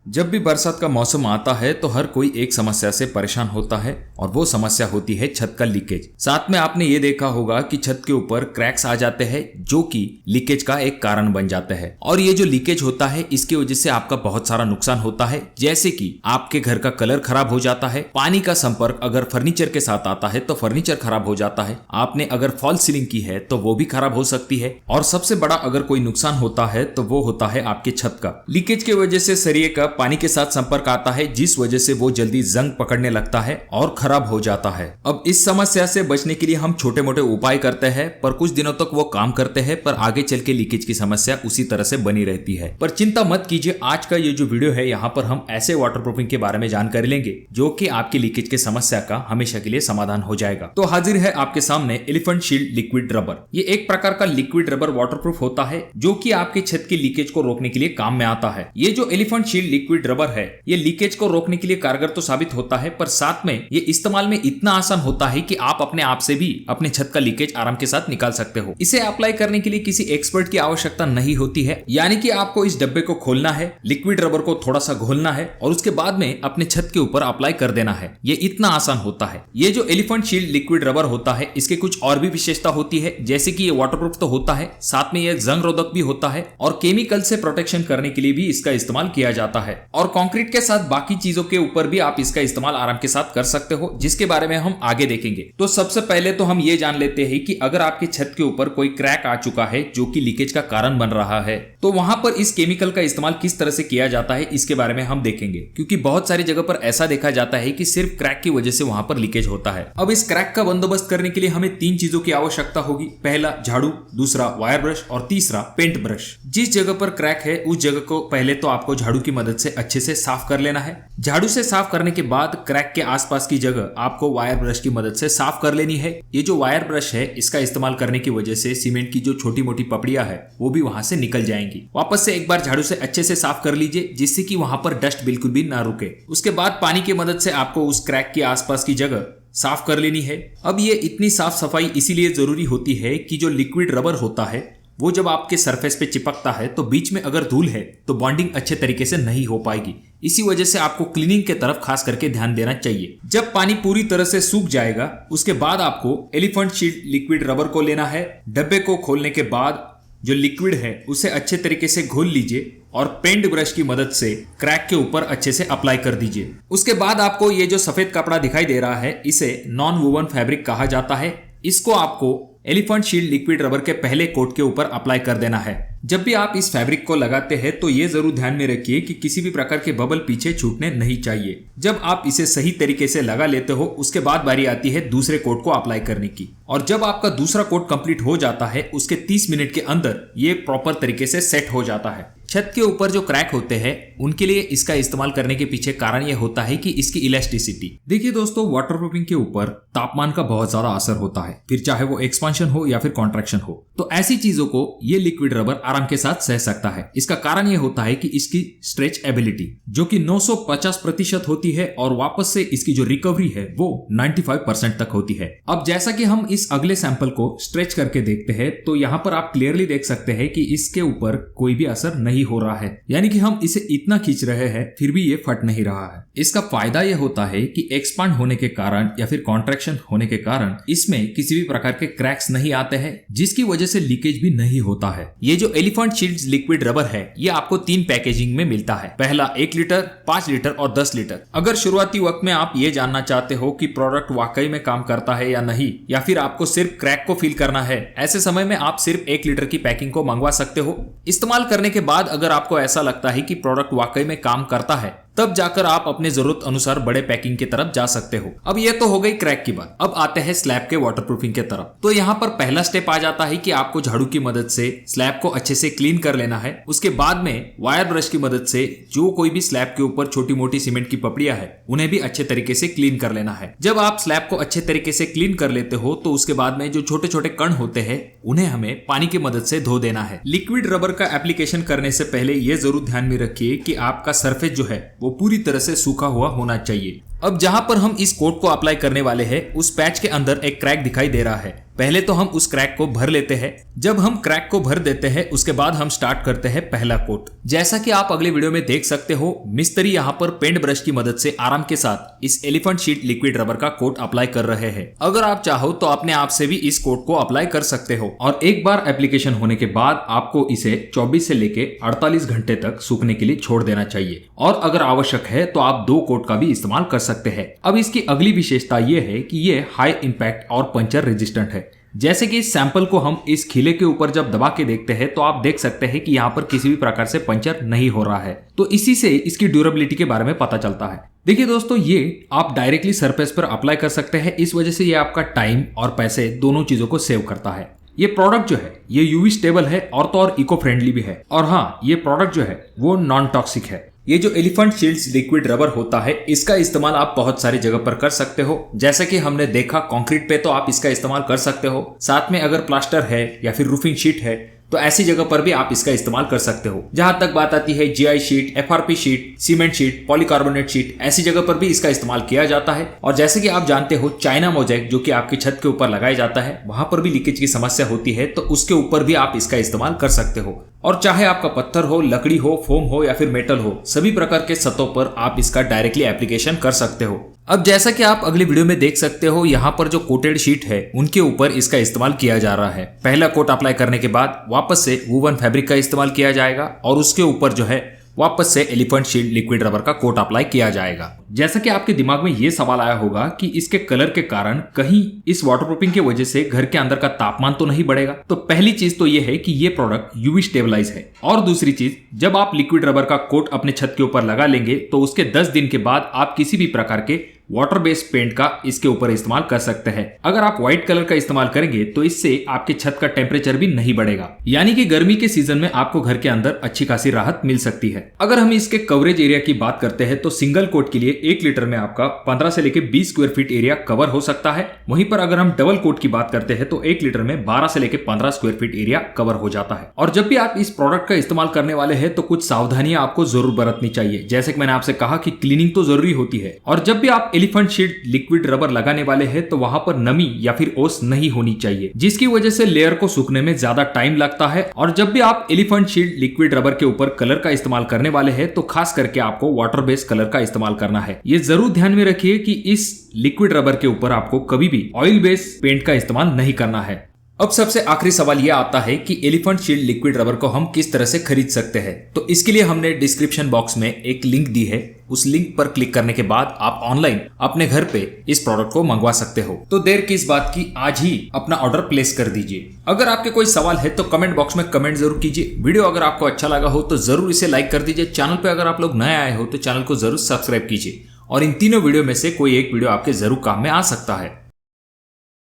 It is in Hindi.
जब भी बरसात का मौसम आता है तो हर कोई एक समस्या से परेशान होता है और वो समस्या होती है छत का लीकेज। साथ में आपने ये देखा होगा कि छत के ऊपर क्रैक्स आ जाते हैं जो कि लीकेज का एक कारण बन जाते हैं। और ये जो लीकेज होता है इसकी वजह से आपका बहुत सारा नुकसान होता है, जैसे कि आपके घर का कलर खराब हो जाता है, पानी का संपर्क अगर फर्नीचर के साथ आता है तो फर्नीचर खराब हो जाता है, आपने अगर फॉल सीलिंग की है तो वो भी खराब हो सकती है, और सबसे बड़ा अगर कोई नुकसान होता है तो वो होता है आपके छत का। लीकेज की वजह से सरिये का पानी के साथ संपर्क आता है जिस वजह से वो जल्दी जंग पकड़ने लगता है और खराब हो जाता है। अब इस समस्या से बचने के लिए हम छोटे मोटे उपाय करते हैं, पर कुछ दिनों तक वो काम करते हैं, पर आगे चल के लीकेज की समस्या उसी तरह से बनी रहती है। पर चिंता मत कीजिए, आज का ये जो वीडियो है यहाँ पर हम ऐसे वाटरप्रूफिंग के बारे में जानकारी लेंगे जो कि आपकी लीकेज की समस्या का हमेशा के लिए समाधान हो जाएगा। तो हाजिर है आपके सामने एलिफेंट शील्ड लिक्विड रबर। ये एक प्रकार का लिक्विड रबर वाटरप्रूफ होता है जो कि आपके छत की लीकेज को रोकने के लिए काम में आता है। ये जो एलिफेंट शील्ड लिक्विड रबर है ये लीकेज को रोकने के लिए कारगर तो साबित होता है, पर साथ में ये इस्तेमाल में इतना आसान होता है कि आप अपने आप से भी अपने छत का लीकेज आराम के साथ निकाल सकते हो। इसे अप्लाई करने के लिए किसी एक्सपर्ट की आवश्यकता नहीं होती है, यानी कि आपको इस डब्बे को खोलना है, लिक्विड रबर को थोड़ा सा घोलना है और उसके बाद में अपने छत के ऊपर अप्लाई कर देना है। ये इतना आसान होता है। ये जो एलिफेंट शील्ड लिक्विड रबर होता है इसके कुछ और भी विशेषता होती है, जैसे कि ये वाटरप्रूफ तो होता है, साथ में ये जंग रोधक भी होता है और केमिकल से प्रोटेक्शन करने के लिए भी इसका इस्तेमाल किया जाता है। और कंक्रीट के साथ बाकी चीजों के ऊपर भी आप इसका इस्तेमाल आराम के साथ कर सकते हो, जिसके बारे में हम आगे देखेंगे। तो सबसे पहले तो हम ये जान लेते हैं कि अगर आपके छत के ऊपर कोई क्रैक आ चुका है जो कि लीकेज का कारण बन रहा है तो वहां पर इस केमिकल का इस्तेमाल किस तरह से किया जाता है इसके बारे में हम देखेंगे, क्योंकि बहुत सारी जगह पर ऐसा देखा जाता है कि सिर्फ क्रैक की वजह से वहां पर लीकेज होता है। अब इस क्रैक का बंदोबस्त करने के लिए हमें 3 चीजों की आवश्यकता होगी। पहला झाड़ू, दूसरा वायर ब्रश और तीसरा पेंट ब्रश। जिस जगह पर क्रैक है उस जगह को पहले तो आपको झाड़ू की मदद से अच्छे से साफ कर लेना है। झाड़ू से साफ करने के बाद क्रैक के आसपास की जगह आपको वायर ब्रश की मदद से साफ कर लेनी है। ये जो वायर ब्रश है इसका इस्तेमाल करने की वजह से सीमेंट की जो छोटी मोटी पपड़ियां है वो भी वहां से निकल जाएंगी। वापस से एक बार झाड़ू से अच्छे से साफ कर लीजिए जिससे कि वहां पर डस्ट बिल्कुल भी ना रुके। उसके बाद पानी की मदद से आपको उस क्रैक के आसपास की जगह साफ कर लेनी है। अब ये इतनी साफ सफाई इसीलिए जरूरी होती है कि जो लिक्विड रबर होता है वो जब आपके सरफेस पे चिपकता है तो बीच में अगर धूल है तो बॉन्डिंग अच्छे तरीके से नहीं हो पाएगी। इसी वजह से आपको क्लीनिंग के तरफ खास करके ध्यान देना चाहिए। जब पानी पूरी तरह से सूख जाएगा उसके बाद आपको एलिफेंट शील्ड लिक्विड रबर को लेना है। डब्बे को खोलने के बाद जो लिक्विड है उसे अच्छे तरीके से घोल लीजिए और पेंट ब्रश की मदद से क्रैक के ऊपर अच्छे से अप्लाई कर दीजिए। उसके बाद आपको ये जो सफेद कपड़ा दिखाई दे रहा है इसे नॉन वूवन फैब्रिक कहा जाता है। इसको आपको एलिफेंट शील्ड लिक्विड रबर के पहले कोट के ऊपर अप्लाई कर देना है। जब भी आप इस फैब्रिक को लगाते हैं तो ये जरूर ध्यान में रखिए कि किसी भी प्रकार के बबल पीछे छूटने नहीं चाहिए। जब आप इसे सही तरीके से लगा लेते हो उसके बाद बारी आती है दूसरे कोट को अप्लाई करने की, और जब आपका दूसरा कोट कंप्लीट हो जाता है उसके 30 मिनट के अंदर ये प्रॉपर तरीके से सेट हो जाता है। छत के ऊपर जो क्रैक होते हैं उनके लिए इसका इस्तेमाल करने के पीछे कारण यह होता है कि इसकी इलास्टिसिटी। देखिए दोस्तों, वाटरप्रूफिंग के ऊपर तापमान का बहुत ज्यादा असर होता है, फिर चाहे वो एक्सपांशन हो या फिर कॉन्ट्रैक्शन हो। तो ऐसी चीजों को ये लिक्विड रबर आराम के साथ सह सकता है। इसका कारण यह होता है कि इसकी स्ट्रेच एबिलिटी जो कि 950% होती है और वापस से इसकी जो रिकवरी है वो 95% तक होती है। अब जैसा कि हम इस अगले सैंपल को स्ट्रेच करके देखते हैं तो यहाँ पर आप क्लियरली देख सकते हैं कि इसके ऊपर कोई भी असर नहीं हो रहा है, यानी कि हम इसे इतना खींच रहे हैं फिर भी ये फट नहीं रहा है। इसका फायदा यह होता है कि एक्सपांड होने के कारण या फिर कॉन्ट्रैक्शन होने के कारण इसमें किसी भी प्रकार के क्रैक्स नहीं आते हैं, जिसकी वजह से लीकेज भी नहीं होता है। ये जो एलिफेंट शील्ड लिक्विड रबर है ये आपको 3 पैकेजिंग में मिलता है। पहला 1 लीटर, 5 लीटर और 10 लीटर। अगर शुरुआती वक्त में आप ये जानना चाहते हो कि प्रोडक्ट वाकई में काम करता है या नहीं, या फिर आपको सिर्फ क्रैक को फील करना है, ऐसे समय में आप सिर्फ 1 लीटर की पैकिंग को मंगवा सकते हो। इस्तेमाल करने के बाद अगर आपको ऐसा लगता है कि प्रोडक्ट वाकई में काम करता है तब जाकर आप अपने जरूरत अनुसार बड़े पैकिंग की तरफ जा सकते हो। अब ये तो हो गई क्रैक की बात। अब आते हैं स्लैब के वाटरप्रूफिंग के तरफ। तो यहाँ पर पहला स्टेप आ जाता है कि आपको झाड़ू की मदद से स्लैब को अच्छे से क्लीन कर लेना है। उसके बाद में वायर ब्रश की मदद से जो कोई भी स्लैब के ऊपर छोटी मोटी सीमेंट की पपड़ियां है उन्हें भी अच्छे तरीके से क्लीन कर लेना है। जब आप स्लैब को अच्छे तरीके से क्लीन कर लेते हो तो उसके बाद में जो छोटे छोटे कण होते हैं उन्हें हमें पानी की मदद से धो देना है। लिक्विड रबर का एप्लीकेशन करने से पहले ये जरूर ध्यान में रखिए कि आपका सरफेस जो है वो पूरी तरह से सूखा हुआ होना चाहिए। अब जहां पर हम इस कोट को अप्लाई करने वाले हैं उस पैच के अंदर एक क्रैक दिखाई दे रहा है। पहले तो हम उस क्रैक को भर लेते हैं। जब हम क्रैक को भर देते हैं उसके बाद हम स्टार्ट करते हैं पहला कोट। जैसा कि आप अगले वीडियो में देख सकते हो, मिस्त्री यहाँ पर पेंट ब्रश की मदद से आराम के साथ इस एलिफेंट शीट लिक्विड रबर का कोट अप्लाई कर रहे हैं। अगर आप चाहो तो अपने आप से भी इस कोट को अप्लाई कर सकते हो और एक बार एप्लीकेशन होने के बाद आपको इसे 24 से लेके 48 घंटे तक सूखने के लिए छोड़ देना चाहिए और अगर आवश्यक है तो आप 2 कोट का भी इस्तेमाल कर सकते हैं। अब इसकी अगली विशेषता ये है कि ये हाई इंपैक्ट और पंचर रेजिस्टेंट है। जैसे कि इस सैंपल को हम इस खिले के ऊपर जब दबा के देखते हैं तो आप देख सकते हैं कि यहाँ पर किसी भी प्रकार से पंचर नहीं हो रहा है, तो इसी से इसकी ड्यूरेबिलिटी के बारे में पता चलता है। देखिए दोस्तों, ये आप डायरेक्टली सरफेस पर अप्लाई कर सकते हैं, इस वजह से ये आपका टाइम और पैसे दोनों चीजों को सेव करता है। ये प्रोडक्ट जो है ये यूवी स्टेबल है और तो और इको फ्रेंडली भी है, और हाँ, ये प्रोडक्ट जो है वो नॉन टॉक्सिक है। ये जो एलिफेंट शील्ड्स लिक्विड रबर होता है इसका इस्तेमाल आप बहुत सारी जगह पर कर सकते हो। जैसे कि हमने देखा कंक्रीट पे तो आप इसका इस्तेमाल कर सकते हो, साथ में अगर प्लास्टर है या फिर रूफिंग शीट है तो ऐसी जगह पर भी आप इसका इस्तेमाल कर सकते हो। जहां तक बात आती है GI sheet, FRP sheet, cement sheet, polycarbonate sheet, ऐसी जगह पर भी इसका इस्तेमाल किया जाता है। और जैसे कि आप जानते हो, चाइना मोज़ेक जो कि आपकी छत के ऊपर लगाया जाता है, वहां पर भी लीकेज की समस्या होती है, तो उसके ऊपर भी आप इसका इस्तेमाल कर सकते हो। और चाहे आपका पत्थर हो, लकड़ी हो, फोम हो या फिर मेटल हो, सभी प्रकार के सतहों पर आप इसका डायरेक्टली एप्लीकेशन कर सकते हो। अब जैसा कि आप अगली वीडियो में देख सकते हो, यहाँ पर जो कोटेड शीट है उनके ऊपर इसका इस्तेमाल किया जा रहा है। पहला कोट अप्लाई करने के बाद वापस से वूवन फैब्रिक का इस्तेमाल किया जाएगा और उसके ऊपर जो है वापस से एलिफेंट शील्ड लिक्विड रबर का कोट अप्लाई किया जाएगा। जैसा कि आपके दिमाग में ये सवाल आया होगा कि इसके कलर के कारण कहीं इस वाटरप्रूफिंग की वजह से घर के अंदर का तापमान तो नहीं बढ़ेगा। तो पहली चीज तो ये है कि ये प्रोडक्ट यूवी स्टेबलाइज है, और दूसरी चीज, जब आप लिक्विड रबर का कोट अपने छत के ऊपर लगा लेंगे तो उसके 10 दिन के बाद आप किसी भी प्रकार के वाटर बेस्ड पेंट का इसके ऊपर इस्तेमाल कर सकते हैं। अगर आप व्हाइट कलर का इस्तेमाल करेंगे तो इससे आपके छत का टेम्परेचर भी नहीं बढ़ेगा, यानी कि गर्मी के सीजन में आपको घर के अंदर अच्छी खासी राहत मिल सकती है। अगर हम इसके कवरेज एरिया की बात करते हैं तो सिंगल कोट के लिए 1 लीटर में आपका 15 से लेकर 20 स्क्वायर फीट एरिया कवर हो सकता है। वहीं पर अगर हम डबल कोट की बात करते हैं तो 1 लीटर में 12 से लेकर 15 स्क्वायर फीट एरिया कवर हो जाता है। और जब भी आप इस प्रोडक्ट का इस्तेमाल करने वाले हैं तो कुछ सावधानियां आपको जरूर बरतनी चाहिए। जैसे कि मैंने आपसे कहा कि क्लीनिंग तो जरूरी होती है, और जब भी आप एलिफेंट शीट लिक्विड रबर लगाने वाले हैं तो वहां पर नमी या फिर ओस नहीं होनी चाहिए, जिसकी वजह से लेयर को सूखने में ज्यादा टाइम लगता है। और जब भी आप एलिफेंट शीट लिक्विड रबर के ऊपर कलर का इस्तेमाल करने वाले हैं तो खास करके आपको वाटर बेस्ड कलर का इस्तेमाल करना है। ये जरूर ध्यान में रखिए कि इस लिक्विड रबर के ऊपर आपको कभी भी ऑयल बेस्ड पेंट का इस्तेमाल नहीं करना है। अब सबसे आखिरी सवाल यह आता है कि एलिफेंट शील्ड लिक्विड रबर को हम किस तरह से खरीद सकते हैं। तो इसके लिए हमने डिस्क्रिप्शन बॉक्स में एक लिंक दी है, उस लिंक पर क्लिक करने के बाद आप ऑनलाइन अपने घर पे इस प्रोडक्ट को मंगवा सकते हो। तो देर किस बात की, आज ही अपना ऑर्डर प्लेस कर दीजिए। अगर आपके कोई सवाल है तो कमेंट बॉक्स में कमेंट जरूर कीजिए। वीडियो अगर आपको अच्छा लगा हो तो जरूर इसे लाइक कर दीजिए। चैनल पे अगर आप लोग नए आए हो तो चैनल को जरूर सब्सक्राइब कीजिए, और इन तीनों वीडियो में से कोई एक वीडियो आपके जरूर काम में आ सकता है।